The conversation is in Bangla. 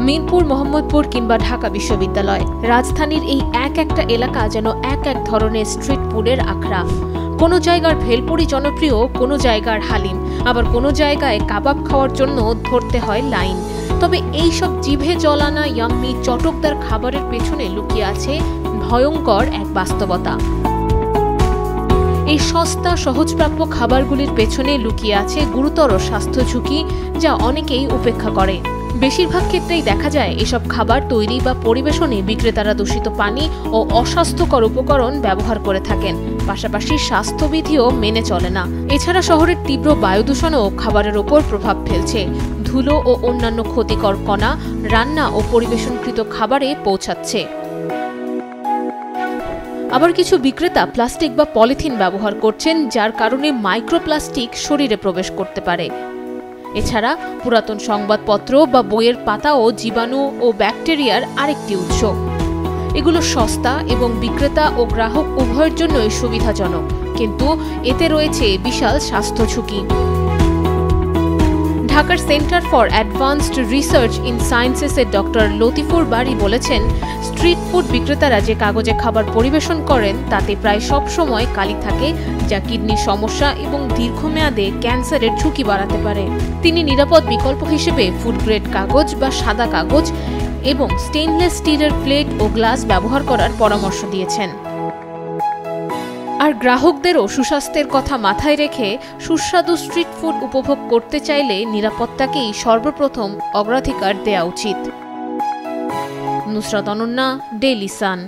মিরপুর, মোহাম্মদপুর কিংবা ঢাকা বিশ্ববিদ্যালয়, রাজধানীর এই একটা এলাকা যেন এক ধরনের স্ট্রিট ফুডের আখড়া। কোনো জায়গার ভেলপুরি জনপ্রিয়, কোনো জায়গার হালিম, আবার কোনো জায়গায় কাবাব খাওয়ার জন্য ধরতে হয় লাইন। তবে এই সব জিভে জলানা ইয়াম্মি চটকদার খাবারের পেছনে লুকিয়ে আছে ভয়ঙ্কর এক বাস্তবতা। এই সস্তা সহজপ্রাপ্য খাবারগুলির পেছনে লুকিয়ে আছে গুরুতর স্বাস্থ্য ঝুঁকি, যা অনেকেই উপেক্ষা করে। বেশিরভাগ ক্ষেত্রেই দেখা যায় এসব খাবার তৈরি বা পরিবেশনে বিক্রেতারা দূষিত পানি ও অস্বাস্থ্যকর উপকরণ ব্যবহার করে থাকেন, পাশাপাশি স্বাস্থ্যবিধিও মেনে চলে না। এছাড়া শহরের তীব্র বায়ু দূষণও খাবারের ওপর প্রভাব ফেলছে। ধুলো ও অন্যান্য ক্ষতিকর কণা রান্না ও পরিবেশনকৃত খাবারে পৌঁছাচ্ছে। আবার কিছু বিক্রেতা প্লাস্টিক বা পলিথিন ব্যবহার করছেন, যার কারণে মাইক্রোপ্লাস্টিক শরীরে প্রবেশ করতে পারে। এছাড়া পুরাতন সংবাদপত্র বা বইয়ের পাতাও জীবাণু ও ব্যাকটেরিয়ার আরেকটি উৎস। এগুলো সস্তা এবং বিক্রেতা ও গ্রাহক উভয়ের জন্যই সুবিধাজনক, কিন্তু এতে রয়েছে বিশাল স্বাস্থ্য ঝুঁকি। ঢাকার center for advanced research in সায়েন্সেসের ডক্টর লতিফুর বারী বলেছেন, স্ট্রিট ফুড বিক্রেতারা যে কাগজে খাবার পরিবেশন করেন তাতে প্রায় সব সময় কালি থাকে, যা কিডনির সমস্যা এবং দীর্ঘমেয়াদে ক্যান্সারের ঝুঁকি বাড়াতে পারে। তিনি নিরাপদ বিকল্প হিসেবে ফুড গ্রেড কাগজ বা সাদা কাগজ এবং স্টেইনলেস স্টিলের প্লেট ও গ্লাস ব্যবহার করার পরামর্শ দিয়েছেন। আর গ্রাহকদেরও সুস্বাস্থ্যের কথা মাথায় রেখে সুস্বাদু স্ট্রিট ফুড উপভোগ করতে চাইলে নিরাপত্তাকেই সর্বপ্রথম অগ্রাধিকার দেওয়া উচিত। Nusrat Ananya, Daily Sun.